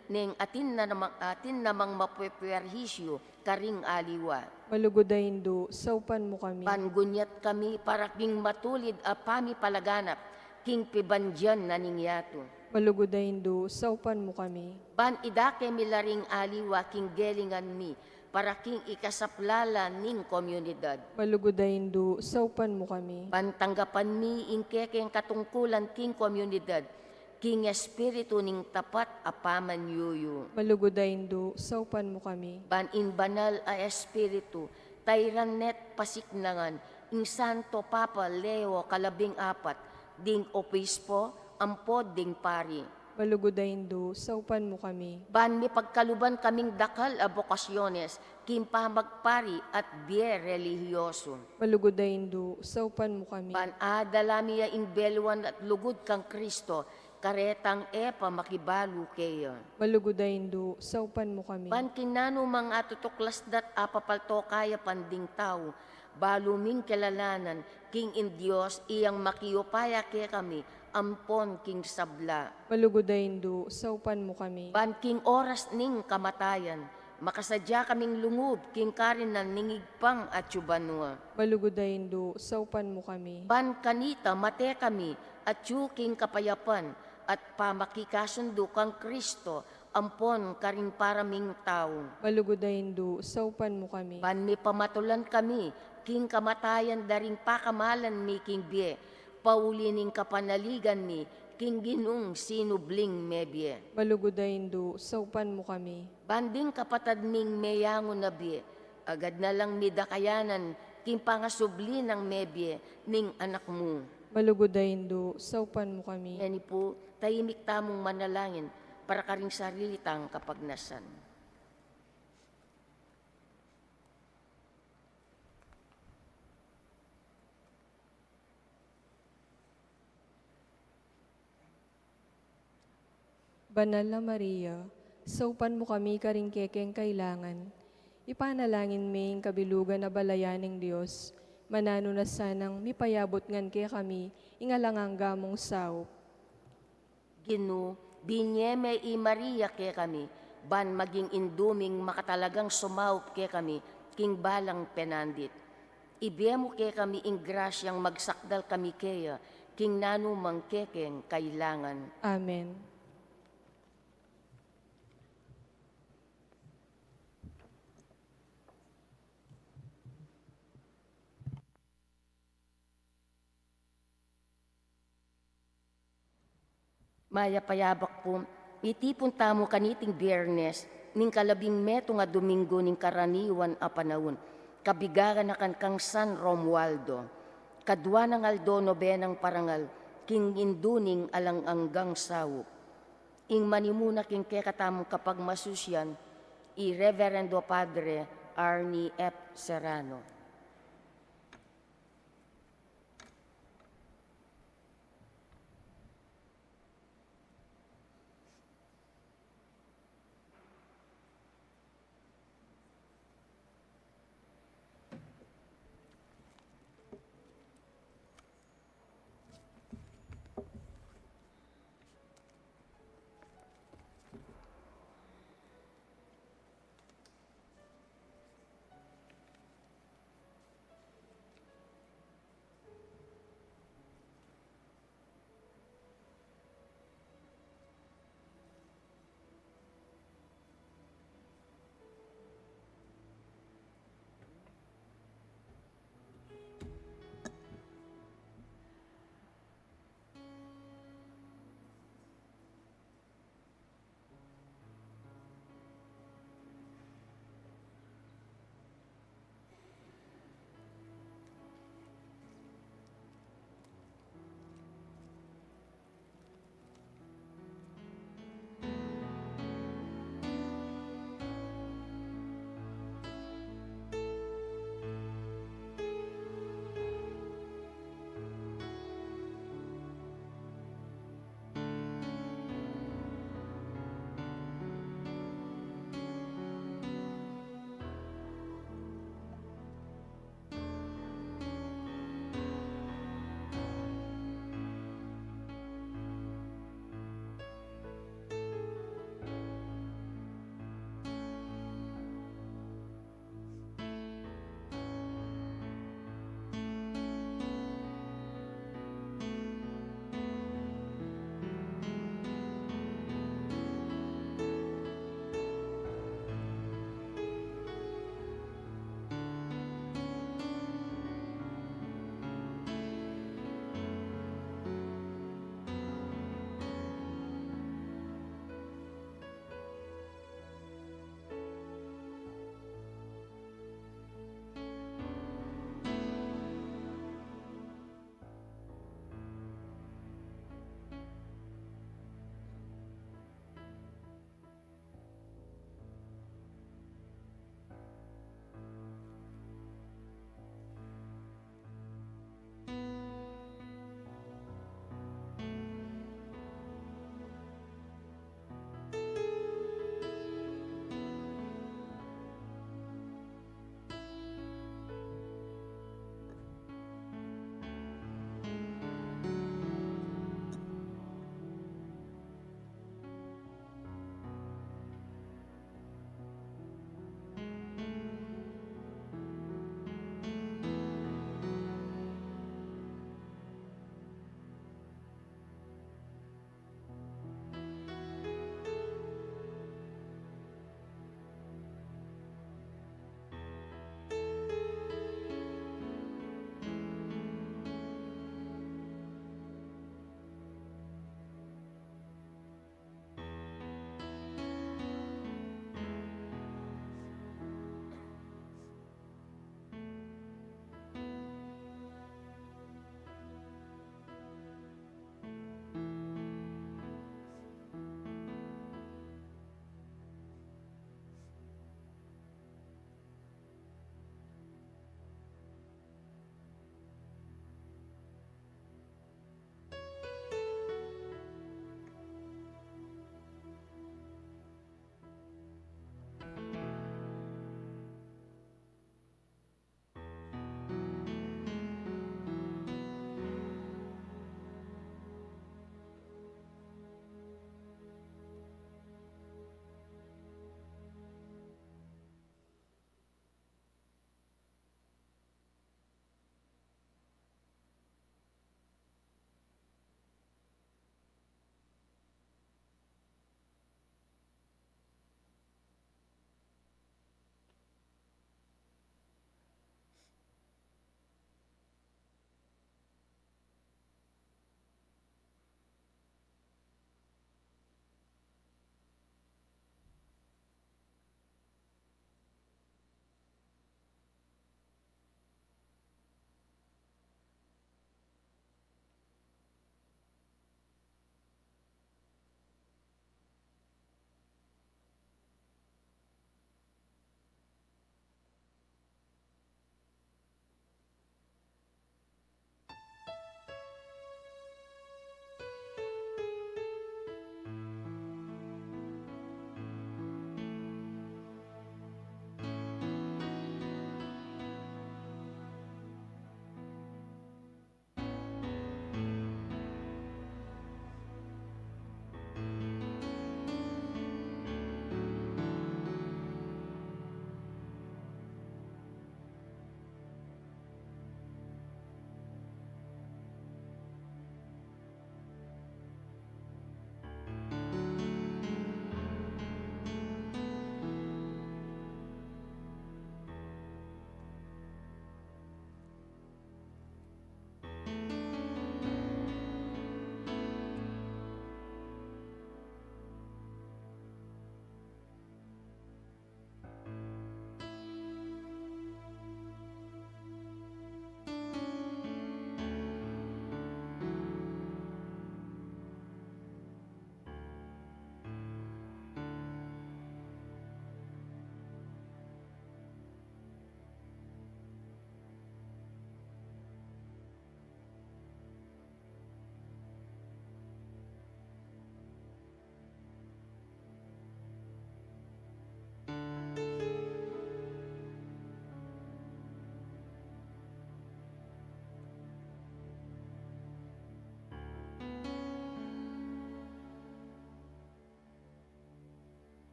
namang mapweperhisyo, karing aliwa. Malugudayindo, saupan mo kami. Pangunyat kami para king matulid a pamipalaganap, king pibandyan na ningyato. Malugudayindo, saupan mo kami. Ban idake milaring aliwa king gelingan mi, para king ikasaplala ning komunidad. Malugudayindo, saupan mo kami. Ban tanggapan mi ing kekeng katungkulan king komunidad, king espiritu ning tapat apaman yuyu. Malugudayindo, saupan mo kami. Ban in banal a espiritu, tayran net pasiknangan, ing Santo Papa Leo 14, ding obispo, ampod ding pari. Malugudayindo, saupan mo kami. Ban mi pagkaluban kaming dakal a bokasyones, kimpa magpari at biye religyoso. Malugudayindo, saupan mo kami. Ban adalami ya ing belwan at lugod kang Kristo, karetang epa makibalu kaya. Malugudayindo, saupan mo kami. Ban kinano mga atutuklasdat apapalto kaya panding tao, baluming kilalanan, king in Diyos iyang makiyopaya ke kami, ampon king sabla. Malugudayindo, saupan mo kami. Ban king oras ning kamatayan, makasadya kaming lungub, king karinan ningigpang at yubanwa. Malugudayindo, saupan mo kami. Ban kanita mate kami, at king kapayapan, at pamakikasundo kang Kristo, ampon karing paraming tao. Malugudayindo, saupan mo kami. Ban mi pamatulan kami, king kamatayan daring pakamalan mi king bie, paulining kapanaligan mi, king ginung sinubling mebye. Malugudayindo, saupan mo kami. Banding kapatad ming meyangon na bie, agad na lang midakayanan, king pangasubli ng mebye, ning anak mo. Malugudayindo, saupan mo kami. Yani po, tahimik tamong manalangin, para karing sarili tang kapagnasan. Banal na Maria, Saupan mo kami karingkekeng kailangan. Ipanalangin may kabilugan na balayaning Diyos. Manano na sanang mipayabot ngan ke kami, ingalangang gamong sao. Ginu, binyeme i Maria ke kami, ban maging induming makatalagang sumaup ke kami, king balang penandit. Ibemo ke kami ing grasyang magsakdal kami keya, king nanumang kekeng kailangan. Amen. Maya payabak po, itipon tamo kaniting biyernes, ning kalabing meto nga Domingo ning karaniwan a panahon, kabigaran na kang San Romualdo. Kadwa ng aldo nobenang parangal, king induning alang anggang sawop. Ing manimuna king kekatamong kapag masusyan, i Reverendo Padre Arnie F. Serrano.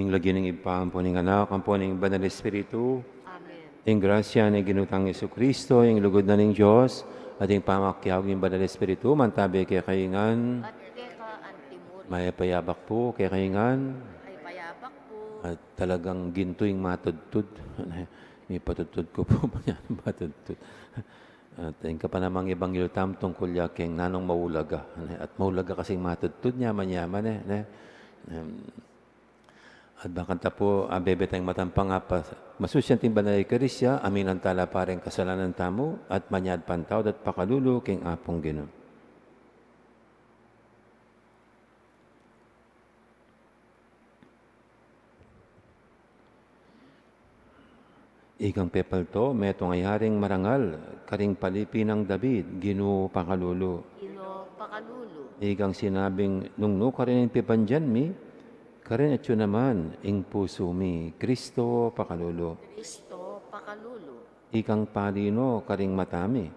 ing lagi ng ipampo ng anak, ang po ng banal na Espiritu, Amen. ing grasya ng ginutang Yesu Kristo, ing lugod na ng Diyos, at ing pamakyaw ng banal na Espiritu, mantabi kay kaingan, At keka antimuri may payabak po kay kaingan, ay payabak po. at talagang ginto yung matudtud. May patudtud ko po ba yan, matudtud. At yung ka pa namang ibang tam tungkol yaking nanong maulaga. At maulaga kasing matudtud, yaman-yaman eh. At bakanta po, bebe tayong matampang pa, masusyanting banal Eucharistia, amin ang tala pareng kasalanan tamo, at manyad pantaw, at pakalulu, king apong Ginoo. Ikang pepalto, metong ayaring marangal, karing palipi ng David, Ginoo pakalulu. Ino pakalulu. Ikang sinabing, nung no karin pipanjan mi, karin at yun naman, ing puso mi, Kristo pakalulu. Kristo pakalulu. Ikang palino, karing matami,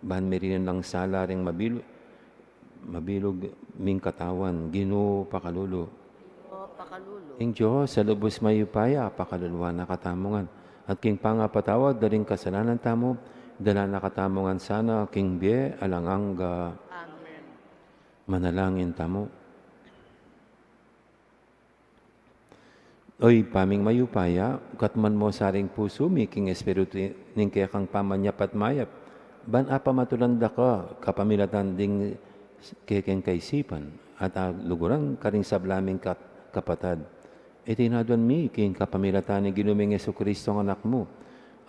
ban merinan lang sala ring mabilog ming katawan, Ginoo pakalulu. Ino pakalulu. Ing Diyos, sa lubos mayupaya, pakaluluwa na katamungan. At king pangapatawad, daling kasalanan tamo, dala na katamungan sana, king bie, alanganga, Amen. manalangin tamo. Oy, paming mayupaya, katman mo saring puso, miking espiritu ning kaya kang pamanyap at mayap. Ban apa matulanda ka, kapamilatan ding kekeng kaisipan, at luguran karing sablaming kapatad. Itinadwan mi, king kapamilatan ni ginuming Yesu Kristo ang anak mo,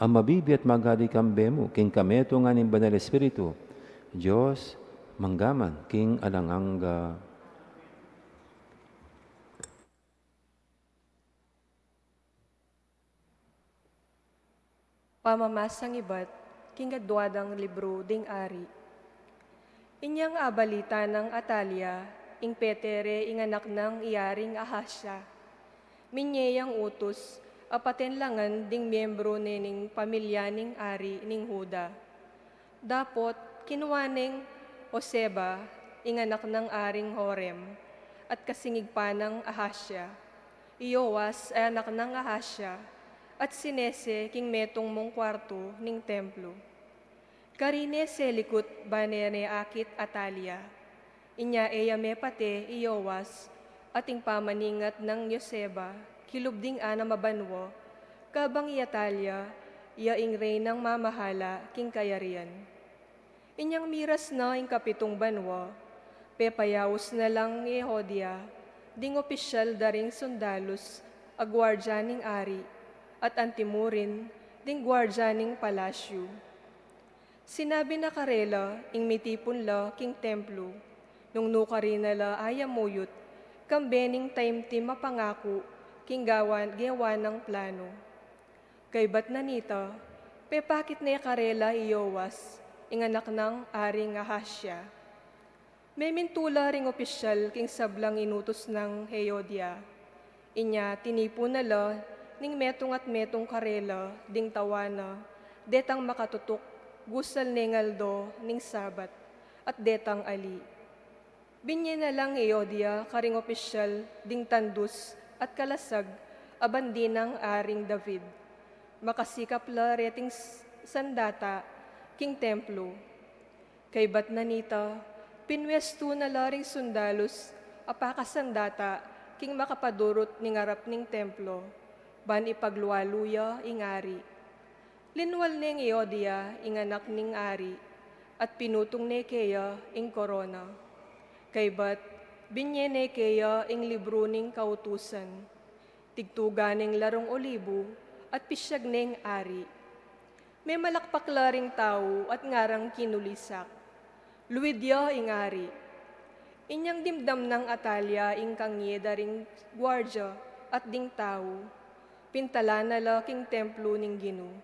ang mabibi at magari kambe mo, king kameto nga ng banal espiritu, Diyos, manggaman, king alanganga. Pamamasang ibat, kingadwadang libro ding ari. Inyang abalita ng Atalia, ing Petere, ing anak ng iyaring Ahasya. Minyeyang utos, apatenlangan ding miyembro ning pamilya ning ari ning Huda. Dapot, kinuwaning Oseba, ing anak ng aring Horem, at kasingig pa ng Ahasya. Iowas ay anak ng Ahasya, at sinese king metong mong kwarto ning templo. Karine selikut banene akit Atalia. Inya eyame pate Iowas, ating pamaningat ng Yoseba, kilubding ana mabanwo, kabang Atalia, iaing reynang mamahala king kayarian. Inyang miras na ing kapitong banwa, pepayawos na lang ni Ehodia, ding opisyal daring sundalus, agwardya ning ari, at antimurin, ding gwardya ning palasyo. Sinabi na karela, ing mitipon la king templo, nung nukarina la ayamuyot, kambening taimtim mapangako, king gawan ng plano. Kay bat nanita, pepakit na karela Iowas, ing anak ng aring Ahasya. May mintula ring opisyal king sablang inutos ng Heodia. Inya tinipon na la, ning metong at metong karela, ding tawana, detang makatutok, gusal nengaldo, ning sabat, at detang ali. Binye na lang Eodia, karing opisyal, ding tandus, at kalasag, abandi ng aring David. Makasikap la reting sandata, king templo. Kay bat nanita, pinwesto na laring sundalus, apakasandata, king makapadurot ning arap ning templo, ban ipagluwaluya ingari. Linwal ning Eodia, ing anak ning ari, at pinutong ni Keya ing korona. Kay bat, binye ni Keya ing libro ning kautusan, tigtuga ning larong olibo, at pisyag ning ari. May malakpak laring tao at ngarang kinulisak. Luidya ing ari. Inyang dimdam ng Atalia ing kangye daring gwardya at ding tao, pintala na laking templo ning Ginoo.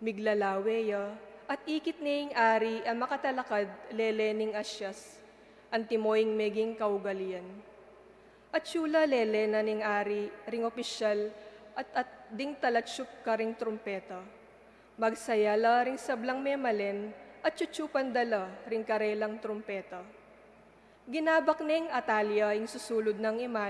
Miglalawe ya, at ikit ning ari ang makatalakad lele ning Asyas, antimoing meging kaugalian. At syula lele na ning ari, ring opisyal, at ding talatsyup karing trumpeta. Magsayala ring sablang memalen, at chuchupan dala ring karelang trumpeta. Ginabak ning Atalia ing susulod ng imal,